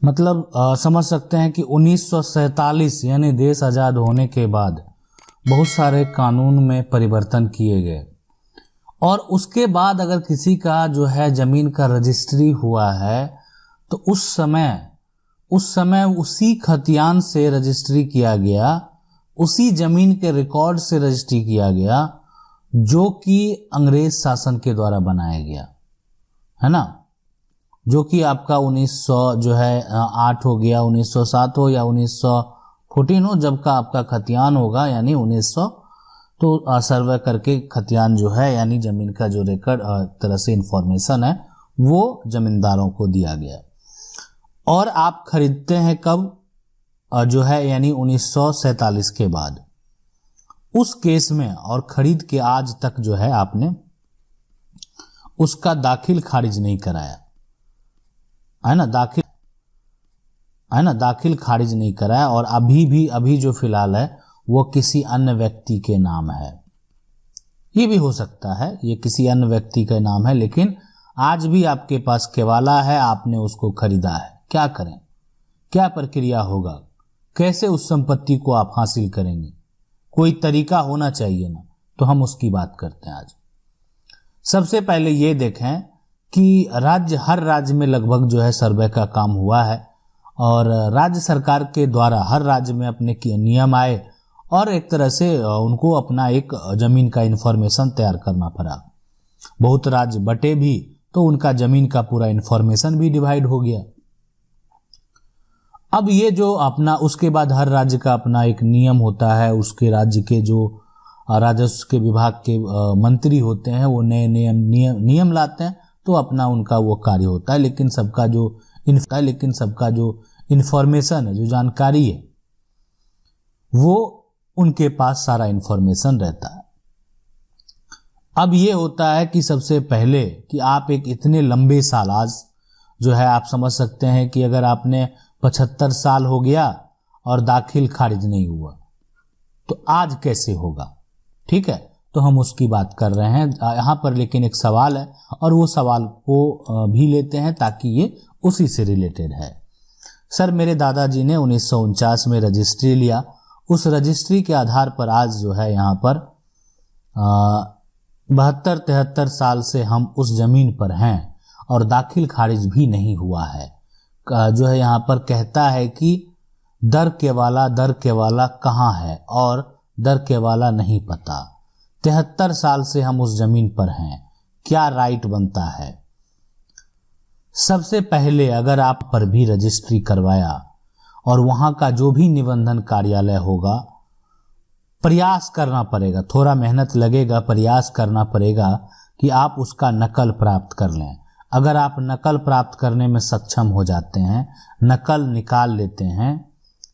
मतलब समझ सकते हैं कि 1947 यानी देश आज़ाद होने के बाद बहुत सारे कानून में परिवर्तन किए गए और उसके बाद अगर किसी का जो है ज़मीन का रजिस्ट्री हुआ है तो उस समय उसी खतियान से रजिस्ट्री किया गया, उसी ज़मीन के रिकॉर्ड से रजिस्ट्री किया गया जो कि अंग्रेज शासन के द्वारा बनाया गया है ना, जो कि आपका 1900 जो है 8 हो गया, 1907 हो या 1914 हो, जब का आपका खतियान होगा यानी 1900 तो सर्वे करके खतियान जो है यानी ज़मीन का जो रिकॉर्ड तरह से इंफॉर्मेशन है वो ज़मींदारों को दिया गया और आप खरीदते हैं कब जो है यानी 1947 के बाद। उस केस में और खरीद के आज तक जो है आपने उसका दाखिल खारिज नहीं कराया है ना, दाखिल खारिज नहीं कराया और अभी जो फिलहाल है वो किसी अन्य व्यक्ति के नाम है। ये भी हो सकता है ये किसी अन्य व्यक्ति का नाम है, लेकिन आज भी आपके पास केवाला है, आपने उसको खरीदा है। क्या करें, क्या प्रक्रिया होगा, कैसे उस संपत्ति को आप हासिल करेंगे, कोई तरीका होना चाहिए ना, तो हम उसकी बात करते हैं आज। सबसे पहले ये देखें कि हर राज्य में लगभग जो है सर्वे का काम हुआ है और राज्य सरकार के द्वारा हर राज्य में अपने नियम आए और एक तरह से उनको अपना एक ज़मीन का इन्फॉर्मेशन तैयार करना पड़ा। बहुत राज्य बटे भी तो उनका ज़मीन का पूरा इन्फॉर्मेशन भी डिवाइड हो गया। अब ये जो अपना उसके बाद हर राज्य का अपना एक नियम होता है, उसके राज्य के जो राजस्व के विभाग के मंत्री होते हैं वो नए नियम लाते हैं तो अपना उनका वो कार्य होता है, लेकिन सबका जो इन्फॉर्मेशन है, जो जानकारी है, वो उनके पास सारा इन्फॉर्मेशन रहता है। अब ये होता है कि सबसे पहले कि आप एक इतने लंबे साल, आज जो है आप समझ सकते हैं कि अगर आपने 75 साल हो गया और दाखिल खारिज नहीं हुआ तो आज कैसे होगा, ठीक है, तो हम उसकी बात कर रहे हैं यहाँ पर। लेकिन एक सवाल है और वो सवाल को भी लेते हैं ताकि ये उसी से रिलेटेड है। सर मेरे दादाजी ने 1949 में रजिस्ट्री लिया, उस रजिस्ट्री के आधार पर आज जो है यहाँ पर 72-73 साल से हम उस ज़मीन पर हैं और दाखिल खारिज भी नहीं हुआ है। जो है यहाँ पर कहता है कि दर केवाला कहाँ है और दर केवाला नहीं पता। 73 साल से हम उस ज़मीन पर हैं, क्या राइट बनता है। सबसे पहले अगर आप पर भी रजिस्ट्री करवाया और वहाँ का जो भी निबंधन कार्यालय होगा, प्रयास करना पड़ेगा, थोड़ा मेहनत लगेगा, प्रयास करना पड़ेगा कि आप उसका नकल प्राप्त कर लें। अगर आप नकल प्राप्त करने में सक्षम हो जाते हैं, नकल निकाल लेते हैं,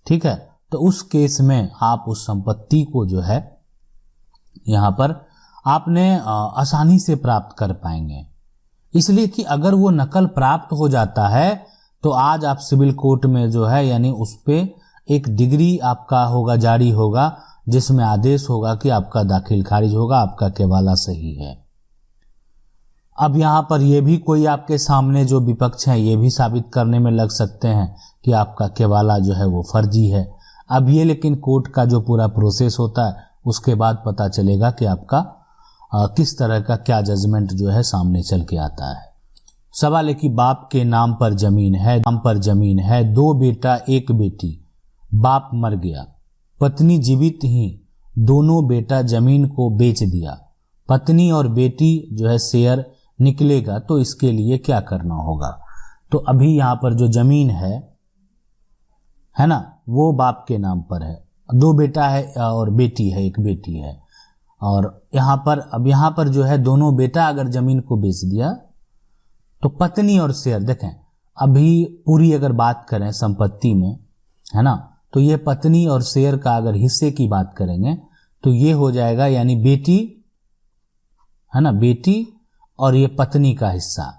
ठीक है, तो उस केस में आप उस संपत्ति को जो है यहाँ पर आपने आसानी से प्राप्त कर पाएंगे। इसलिए कि अगर वो नकल प्राप्त हो जाता है तो आज आप सिविल कोर्ट में जो है यानी उस पे एक डिग्री आपका होगा, जारी होगा, जिसमें आदेश होगा कि आपका दाखिल खारिज होगा, आपका केवाला सही है। अब यहाँ पर ये भी कोई आपके सामने जो विपक्ष है ये भी साबित करने में लग सकते हैं कि आपका केवाला जो है वो फर्जी है। अब ये लेकिन कोर्ट का जो पूरा प्रोसेस होता है उसके बाद पता चलेगा कि आपका किस तरह का क्या जजमेंट जो है सामने चल के आता है। सवाल है कि बाप के नाम पर जमीन है, 2 बेटा 1 बेटी, बाप मर गया, पत्नी जीवित ही, दोनों बेटा जमीन को बेच दिया, पत्नी और बेटी जो है शेयर निकलेगा, तो इसके लिए क्या करना होगा। तो अभी यहाँ पर जो जमीन है ना, वो बाप के नाम पर है, 2 बेटा है और बेटी है, 1 बेटी है। और यहाँ पर जो है दोनों बेटा अगर जमीन को बेच दिया तो पत्नी और शेयर, देखें अभी पूरी अगर बात करें संपत्ति में, है ना, तो ये पत्नी और शेयर का अगर हिस्से की बात करेंगे तो ये हो जाएगा यानी बेटी, है ना, बेटी और ये पत्नी का हिस्सा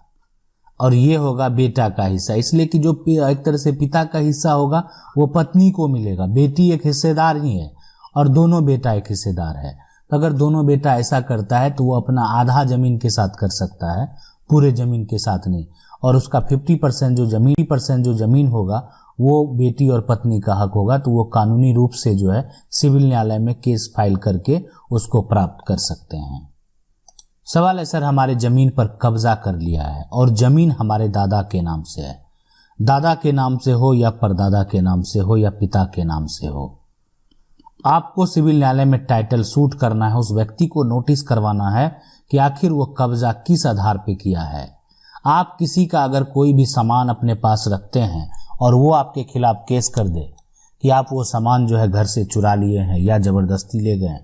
और ये होगा बेटा का हिस्सा। इसलिए कि जो एक तरह से पिता का हिस्सा होगा वो पत्नी को मिलेगा, बेटी एक हिस्सेदार ही है और दोनों बेटा एक हिस्सेदार है। तो अगर दोनों बेटा ऐसा करता है तो वो अपना आधा जमीन के साथ कर सकता है, पूरे जमीन के साथ नहीं। और उसका 50% जो जमीन होगा वो बेटी और पत्नी का हक होगा, तो वो कानूनी रूप से जो है सिविल न्यायालय में केस फाइल करके उसको प्राप्त कर सकते हैं। सवाल है सर, हमारे जमीन पर कब्जा कर लिया है और जमीन हमारे दादा के नाम से है, दादा के नाम से हो या परदादा के नाम से हो या पिता के नाम से हो, आपको सिविल न्यायालय में टाइटल सूट करना है, उस व्यक्ति को नोटिस करवाना है कि आखिर वो कब्जा किस आधार पे किया है। आप किसी का अगर कोई भी सामान अपने पास रखते हैं और वो आपके खिलाफ केस कर दे कि आप वो सामान जो है घर से चुरा लिए हैं या जबरदस्ती ले गए,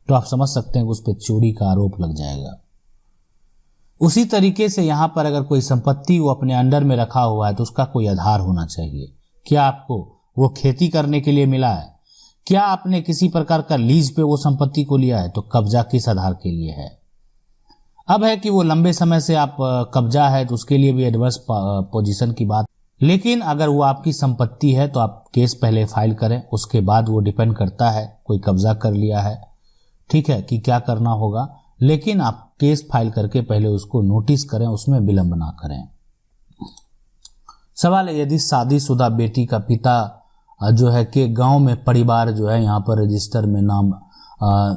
तो आप समझ सकते हैं कि उस पर चोरी का आरोप लग जाएगा। उसी तरीके से यहाँ पर अगर कोई संपत्ति वो अपने अंडर में रखा हुआ है तो उसका कोई आधार होना चाहिए। क्या आपको वो खेती करने के लिए मिला है, क्या आपने किसी प्रकार का लीज पे वो संपत्ति को लिया है, तो कब्जा किस आधार के लिए है। अब है कि वो लंबे समय से आप कब्जा है तो उसके लिए भी एडवर्स पोजीशन की बात, लेकिन अगर वो आपकी संपत्ति है तो आप केस पहले फाइल करें, उसके बाद वो डिपेंड करता है कोई कब्जा कर लिया है, ठीक है, कि क्या करना होगा, लेकिन आप केस फाइल करके पहले उसको नोटिस करें, उसमें विलंब ना करें। सवाल है, यदि शादीशुदा बेटी का पिता जो है कि गांव में परिवार जो है यहाँ पर रजिस्टर में नाम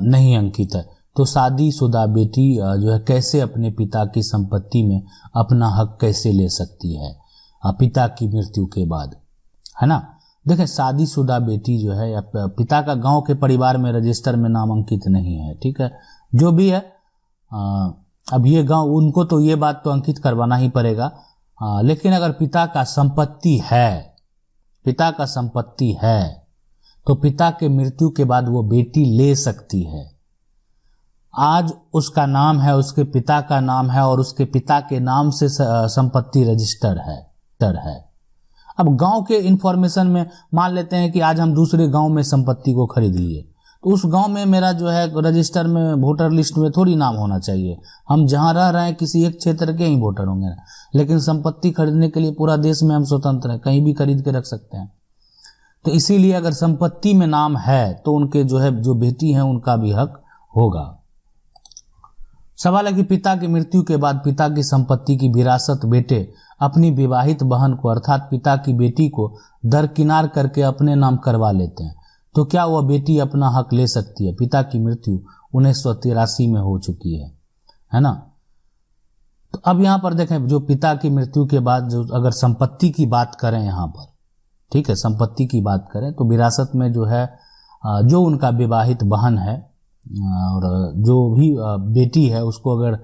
नहीं अंकित है, तो शादीशुदा बेटी जो है कैसे अपने पिता की संपत्ति में अपना हक कैसे ले सकती है पिता की मृत्यु के बाद, है ना। देखें, शादीशुदा बेटी जो है या पिता का गांव के परिवार में रजिस्टर में नाम अंकित नहीं है, ठीक है, जो भी है, अब ये गांव उनको तो ये बात तो अंकित करवाना ही पड़ेगा, लेकिन अगर पिता का संपत्ति है तो पिता के मृत्यु के बाद वो बेटी ले सकती है। आज उसका नाम है, उसके पिता का नाम है और उसके पिता के नाम से संपत्ति रजिस्टर है। अब गांव के इंफॉर्मेशन में मान लेते हैं कि आज हम दूसरे गांव में संपत्ति को खरीद लिए, तो उस गांव में मेरा जो है रजिस्टर में वोटर लिस्ट में थोड़ी नाम होना चाहिए। हम जहां रह रहे हैं किसी एक क्षेत्र के ही वोटर होंगे, लेकिन संपत्ति खरीदने के लिए पूरा देश में हम स्वतंत्र हैं, कहीं भी खरीद के रख सकते हैं। तो इसीलिए अगर संपत्ति में नाम है तो उनके जो बेटी हैं उनका भी हक होगा। सवाल है कि पिता की मृत्यु के बाद पिता की संपत्ति की विरासत बेटे अपनी विवाहित बहन को अर्थात पिता की बेटी को दरकिनार करके अपने नाम करवा लेते हैं, तो क्या वह बेटी अपना हक ले सकती है। पिता की मृत्यु 1983 में हो चुकी है ना। तो अब यहाँ पर देखें, जो पिता की मृत्यु के बाद जो अगर संपत्ति की बात करें यहाँ पर, ठीक है, संपत्ति की बात करें तो विरासत में जो है जो उनका विवाहित बहन है और जो भी बेटी है उसको अगर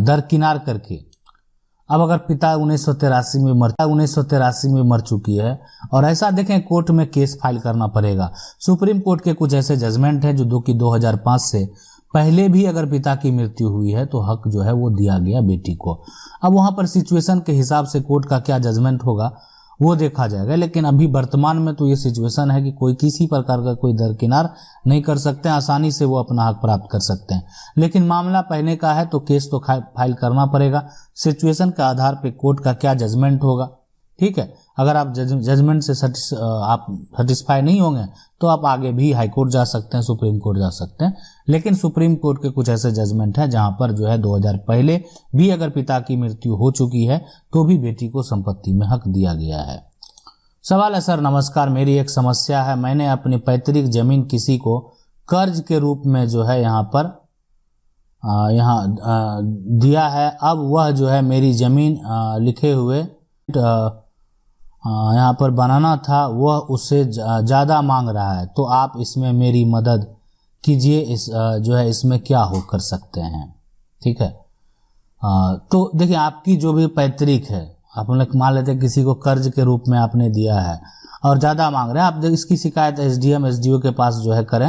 दरकिनार करके, अब अगर पिता 1983 में मर चुकी है और ऐसा देखें कोर्ट में केस फाइल करना पड़ेगा। सुप्रीम कोर्ट के कुछ ऐसे जजमेंट हैं जो कि 2005 से पहले भी अगर पिता की मृत्यु हुई है तो हक जो है वो दिया गया बेटी को। अब वहां पर सिचुएशन के हिसाब से कोर्ट का क्या जजमेंट होगा वो देखा जाएगा, लेकिन अभी वर्तमान में तो ये सिचुएशन है कि कोई किसी प्रकार का कोई दरकिनार नहीं कर सकते हैं, आसानी से वो अपना हक प्राप्त कर सकते हैं। लेकिन मामला पहले का है तो केस तो फाइल करना पड़ेगा, सिचुएशन के आधार पे कोर्ट का क्या जजमेंट होगा, ठीक है। अगर आप जजमेंट से आप सेटिस्फाई नहीं होंगे तो आप आगे भी हाई कोर्ट जा सकते हैं, सुप्रीम कोर्ट जा सकते हैं, लेकिन सुप्रीम कोर्ट के कुछ ऐसे जजमेंट हैं जहां पर जो है 2000 पहले भी अगर पिता की मृत्यु हो चुकी है तो भी बेटी को संपत्ति में हक दिया गया है। सवाल है, सर नमस्कार, मेरी एक समस्या है, मैंने अपनी पैतृक जमीन किसी को कर्ज के रूप में जो है यहाँ पर दिया है, अब वह जो है मेरी जमीन लिखे हुए यहाँ पर बनाना था, वह उससे ज़्यादा मांग रहा है, तो आप इसमें मेरी मदद कीजिए, इस जो है इसमें क्या हो कर सकते हैं, ठीक है। तो देखिए, आपकी जो भी पैतृक है, आपने मान लेते किसी को कर्ज के रूप में आपने दिया है और ज़्यादा मांग रहे हैं, आप इसकी शिकायत SDM SDO के पास जो है करें,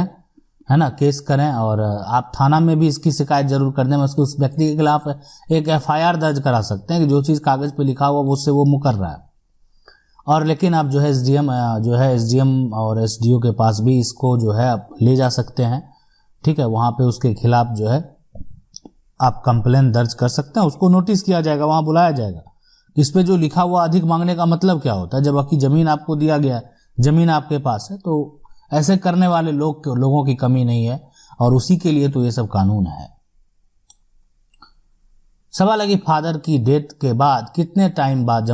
है ना, केस करें, और आप थाना में भी इसकी शिकायत जरूर कर दें। उसको उस व्यक्ति के खिलाफ एक FIR दर्ज करा सकते हैं कि जो चीज़ कागज़ पे लिखा हुआ उससे वो मुकर रहा है, और लेकिन आप जो है SDM और SDO के पास भी इसको जो है आप ले जा सकते हैं, ठीक है। वहाँ पे उसके खिलाफ जो है आप कंप्लेन दर्ज कर सकते हैं, उसको नोटिस किया जाएगा, वहाँ बुलाया जाएगा। इस पे जो लिखा हुआ अधिक मांगने का मतलब क्या होता है, जब आपकी ज़मीन आपको दिया गया है, ज़मीन आपके पास है, तो ऐसे करने वाले लोगों की कमी नहीं है, और उसी के लिए तो ये सब कानून है। सवाल है कि फादर की डेथ के बाद कितने टाइम बाद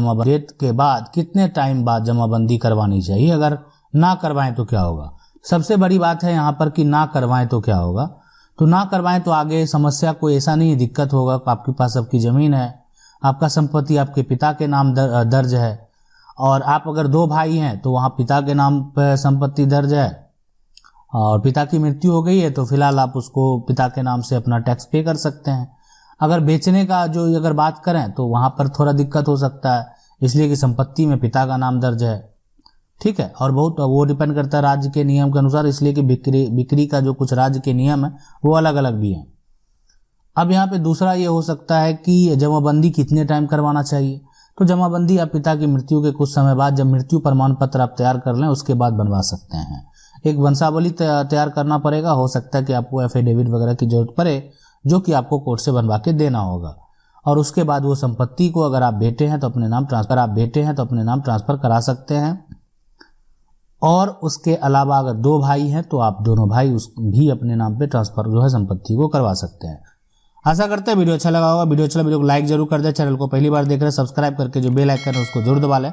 जमाबंदी करवानी चाहिए, अगर ना करवाएं तो क्या होगा। सबसे बड़ी बात है यहाँ पर कि ना करवाएं तो क्या होगा। तो ना करवाएं तो आगे समस्या कोई ऐसा नहीं दिक्कत होगा, आपके पास आपकी जमीन है, आपका संपत्ति आपके पिता के नाम दर्ज है, और आप अगर 2 भाई हैं तो वहाँ पिता के नाम पर संपत्ति दर्ज है, और पिता की मृत्यु हो गई है तो फिलहाल आप उसको पिता के नाम से अपना टैक्स पे कर सकते हैं। अगर बेचने का जो अगर बात करें तो वहाँ पर थोड़ा दिक्कत हो सकता है, इसलिए कि संपत्ति में पिता का नाम दर्ज है, ठीक है। और बहुत वो डिपेंड करता है राज्य के नियम के अनुसार, इसलिए कि बिक्री का जो कुछ राज्य के नियम है वो अलग अलग भी हैं। अब यहाँ पे दूसरा ये हो सकता है कि जमाबंदी कितने टाइम करवाना चाहिए। तो जमाबंदी आप पिता की मृत्यु के कुछ समय बाद, जब मृत्यु प्रमाण पत्र आप तैयार कर लें उसके बाद बनवा सकते हैं। एक वंशावली तैयार करना पड़ेगा, हो सकता है कि आपको एफिडेविट वगैरह की जरूरत पड़े, जो कि आपको कोर्ट से बनवा के देना होगा। और उसके बाद वो संपत्ति को अगर आप बेटे हैं तो अपने नाम ट्रांसफर करा सकते हैं। और उसके अलावा अगर 2 भाई हैं तो आप दोनों भाई भी अपने नाम पे ट्रांसफर जो है संपत्ति को करवा सकते हैं। आशा करते हैं वीडियो अच्छा लगा होगा। वीडियो को लाइक जरूर कर दें। चैनल को पहली बार देख रहे हैं सब्सक्राइब करके जो बेल आइकन है उसको जरूर दबा लें।